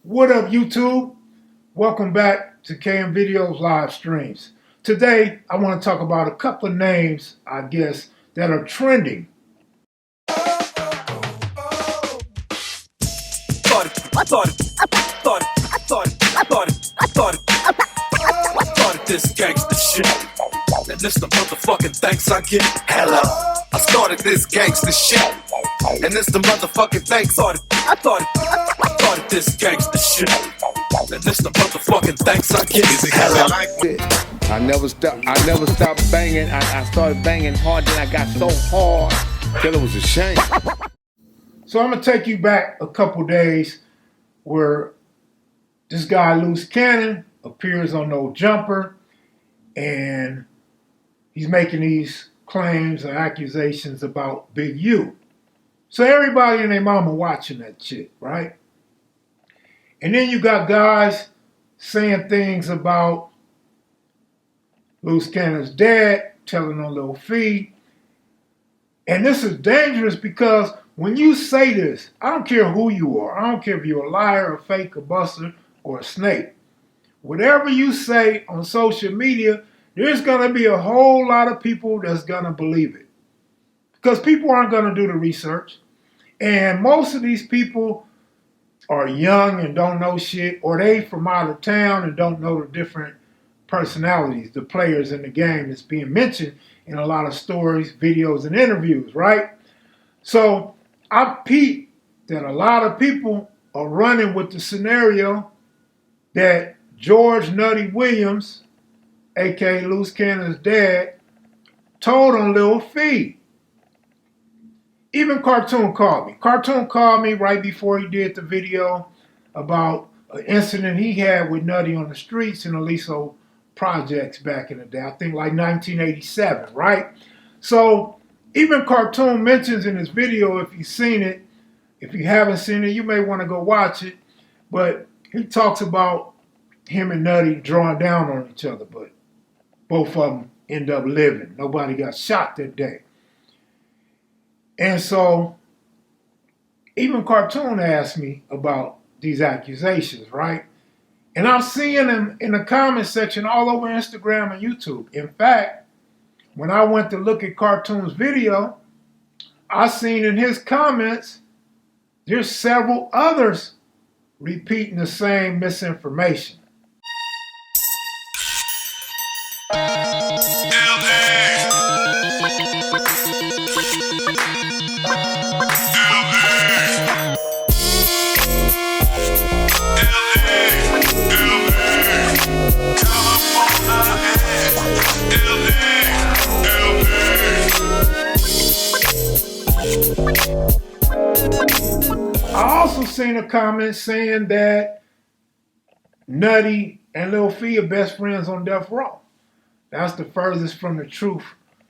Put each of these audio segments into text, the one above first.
What up, YouTube? Welcome back to kevmacvideos live streams. Today, I want to talk about a couple of names, I guess, that are trending. Started this gangsta shit. And this the motherfucking thanks I get. Hello. I started this gangsta shit. And this the motherfucking thanks I started this gangsta shit. And this the motherfucking thanks I get. Hello. I never stopped banging. I started banging hard, then I got so hard till it was a shame. So I'm going to take you back a couple days where this guy, Loose Cannon, appears on No Jumper, and he's making these claims and accusations about Big U. So everybody and their mama watching that shit, right? And then you got guys saying things about Loose Cannon's dad, telling on Lil Fee. And this is dangerous because when you say this, I don't care who you are. I don't care if you're a liar, a fake, a buster, or a snake. Whatever you say on social media, there's going to be a whole lot of people that's going to believe it. Because people aren't going to do the research. And most of these people are young and don't know shit, or they from out of town and don't know the different personalities, the players in the game that's being mentioned in a lot of stories, videos, and interviews, right? So I peeped that a lot of people are running with the scenario that George Nutty Williams, a.k.a. Loose Cannon's dad, told on Lil Fee. Even Cartoon called me. Cartoon called me right before he did the video about an incident he had with Nutty on the streets in Aliso projects back in the day. I think like 1987, right? So even Cartoon mentions in his video, if you've seen it, if you haven't seen it, you may want to go watch it. But he talks about him and Nutty drawing down on each other, but both of them end up living. Nobody got shot that day. And so even Cartoon asked me about these accusations, right? And I'm seeing them in the comment section all over Instagram and YouTube. In fact, when I went to look at Cartoon's video, I seen in his comments, there's several others repeating the same misinformation. I also seen a comment saying that Nutty and Lil Fee are best friends on death row. That's the furthest from the truth.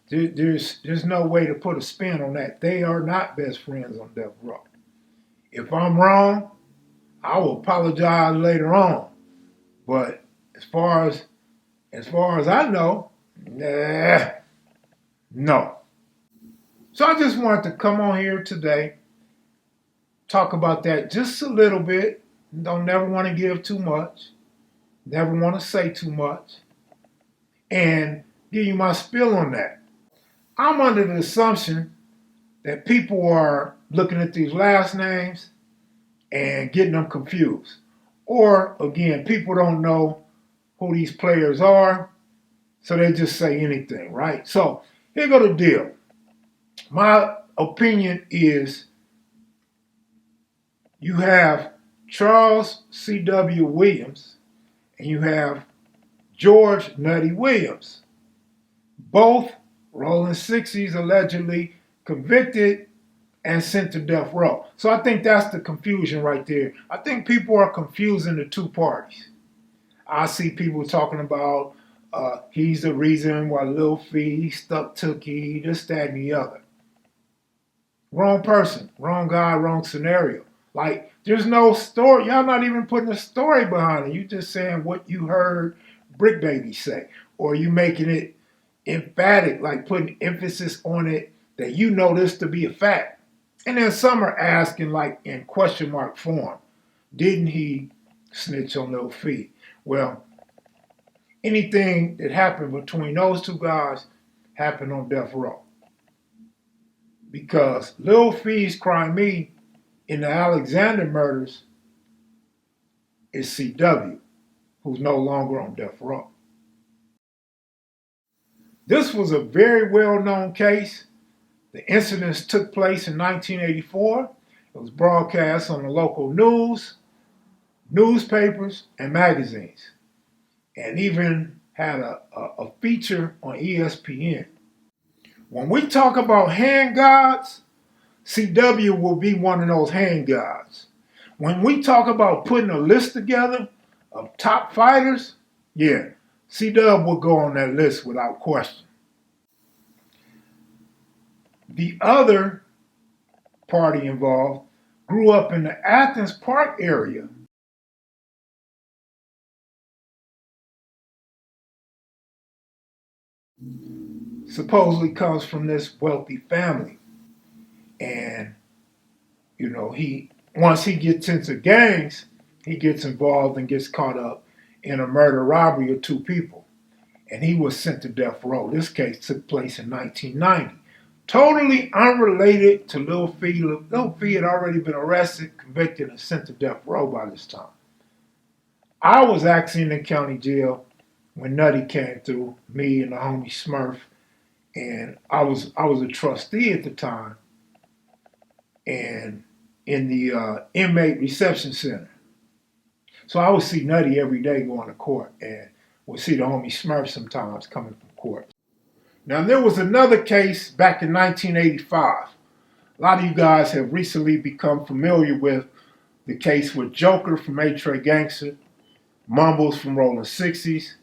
There's no way to put a spin on that. They are not best friends on death row. If I'm wrong, I will apologize later on. But as far as I know, no. So I just wanted to come on here today, talk about that just a little bit. Don't never want to give too much. Never want to say too much. And give you my spill on that. I'm under the assumption that people are looking at these last names and getting them confused. Or, again, people don't know who these players are, so they just say anything, right? So, here go the deal. My opinion is you have Charles C.W. Williams and you have George Nutty Williams, both rolling 60s, allegedly convicted and sent to death row. So I think that's the confusion right there. I think people are confusing the two parties. I see people talking about he's the reason why Lil Fee stuck Tookie, this, that, and the other. Wrong person, wrong guy, wrong scenario. Like, there's no story. Y'all not even putting a story behind it. You just saying what you heard Brick Baby say. Or you making it emphatic, like putting emphasis on it that you know this to be a fact. And then some are asking like in question mark form, didn't he snitch on Lil Fee. Well, anything that happened between those two guys happened on death row. Because Lil Fee's crimee in the Alexander murders is CW, who's no longer on death row. This was a very well-known case. The incidents took place in 1984. It was broadcast on the local news, newspapers, and magazines, and even had a feature on ESPN. When we talk about hand gods, CW will be one of those hand gods. When we talk about putting a list together of top fighters, yeah, CW will go on that list without question. The other party involved grew up in the Athens Park area. Supposedly comes from this wealthy family. And, once he gets into gangs, he gets involved and gets caught up in a murder robbery of two people. And he was sent to death row. This case took place in 1990. Totally unrelated to Lil Fee. Lil Fee had already been arrested, convicted, and sent to death row by this time. I was actually in the county jail when Nutty came through, me and the homie Smurf. And I was a trustee at the time, and in the inmate reception center. So I would see Nutty every day going to court, and would see the homie Smurf sometimes coming from court. Now there was another case back in 1985. A lot of you guys have recently become familiar with the case with Joker from A-Tray Gangster, Mumbles from Rolling 60s,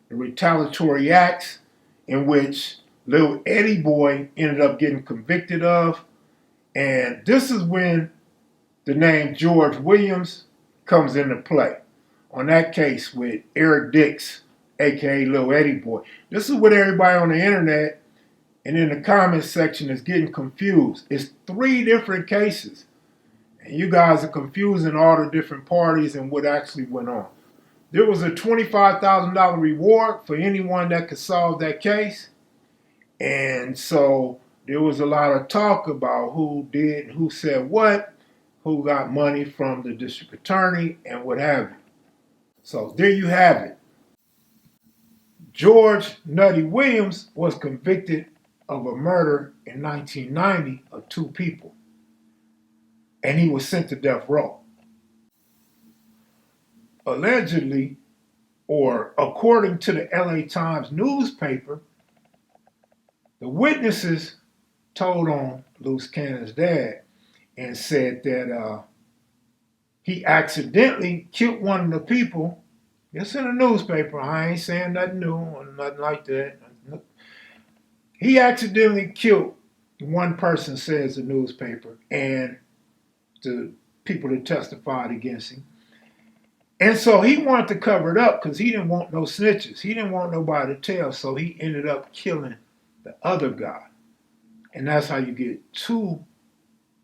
the retaliatory acts in which Lil Eddie Boy ended up getting convicted of. And this is when the name George Williams comes into play on that case with Eric Dix, aka Lil Eddie Boy. This is what everybody on the internet and in the comments section is getting confused. It's 3 different cases. And you guys are confusing all the different parties and what actually went on. There was a $25,000 reward for anyone that could solve that case. And so there was a lot of talk about who did, who said what, who got money from the district attorney, and what have you. So there you have it. George Nutty Williams was convicted of a murder in 1990 of 2 people. And he was sent to death row. Allegedly, or according to the LA Times newspaper, the witnesses told on Loose Cannon's dad and said that he accidentally killed one of the people. It's in the newspaper. I ain't saying nothing new or nothing like that. He accidentally killed one person, says the newspaper, and the people that testified against him. And so he wanted to cover it up because he didn't want no snitches. He didn't want nobody to tell, so he ended up killing the other guy. And that's how you get 2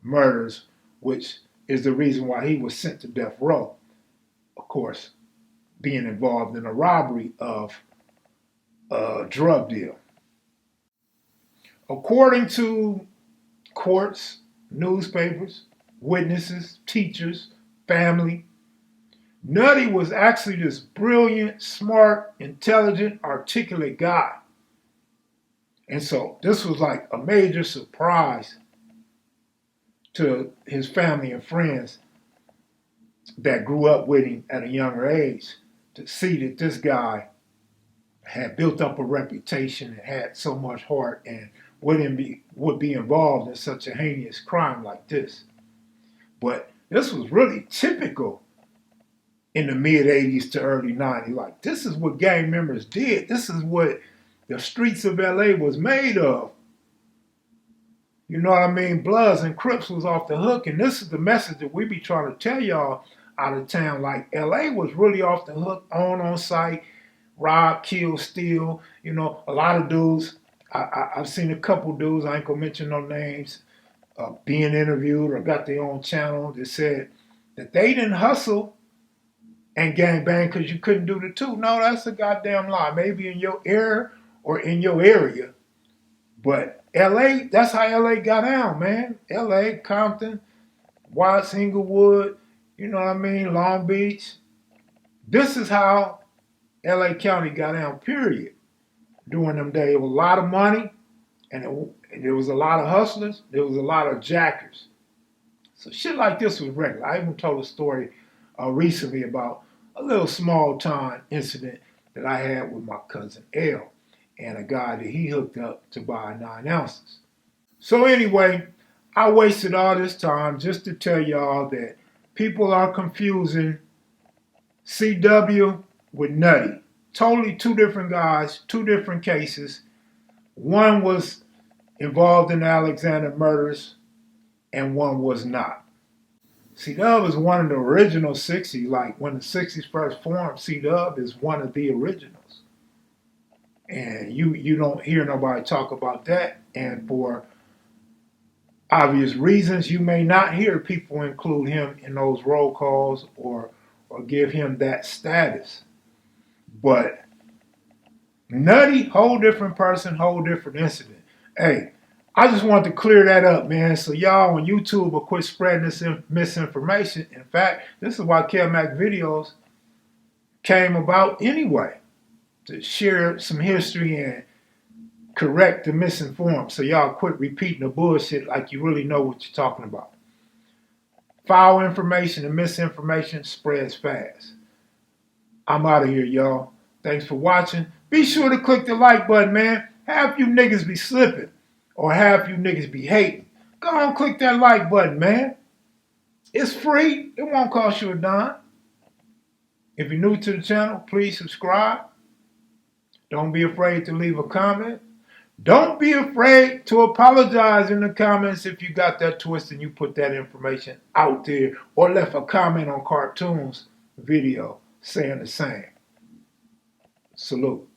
murders, which is the reason why he was sent to death row. Of course, being involved in a robbery of a drug deal. According to courts, newspapers, witnesses, teachers, family, Nutty was actually this brilliant, smart, intelligent, articulate guy. And so this was like a major surprise to his family and friends that grew up with him at a younger age, to see that this guy had built up a reputation and had so much heart and would be involved in such a heinous crime like this. But this was really typical in the mid-'80s to early '90s. Like, this is what gang members did. This is what the streets of LA was made of. You know what I mean? Bloods and Crips was off the hook, and this is the message that we be trying to tell y'all out of town. Like, LA was really off the hook, on site, rob, kill, steal. You know, a lot of dudes, I've seen a couple dudes, I ain't gonna mention no names, being interviewed or got their own channel that said that they didn't hustle and gangbang because you couldn't do the two. No, that's a goddamn lie. Maybe in your era or in your area. But LA, that's how LA got down, man. LA, Compton, Watts, Inglewood, you know what I mean, Long Beach. This is how LA County got down, period. During them days, it was a lot of money, and there was a lot of hustlers, there was a lot of jackers. So shit like this was regular. I even told a story recently about a little small time incident that I had with my cousin L and a guy that he hooked up to buy 9 ounces. So anyway, I wasted all this time just to tell y'all that people are confusing CW with Nutty. Totally two different guys, two different cases. One was involved in the Alexander murders and one was not. C-Dub is one of the original 60s. Like when the 60s first formed, C-Dub is one of the originals. And you don't hear nobody talk about that. And for obvious reasons, you may not hear people include him in those roll calls or give him that status. But Nutty, whole different person, whole different incident. Hey, I just want to clear that up, man, so y'all on YouTube will quit spreading this misinformation. In fact, this is why kevmacvideos came about anyway, to share some history and correct the misinformed, so y'all quit repeating the bullshit like you really know what you're talking about. Foul information and misinformation spreads fast. I'm out of here, y'all. Thanks for watching. Be sure to click the like button, man. Half you niggas be slipping, or half you niggas be hating. Go on, click that like button, man. It's free. It won't cost you a dime. If you're new to the channel, please subscribe. Don't be afraid to leave a comment. Don't be afraid to apologize in the comments if you got that twist and you put that information out there or left a comment on Cartoon's video saying the same. Salute.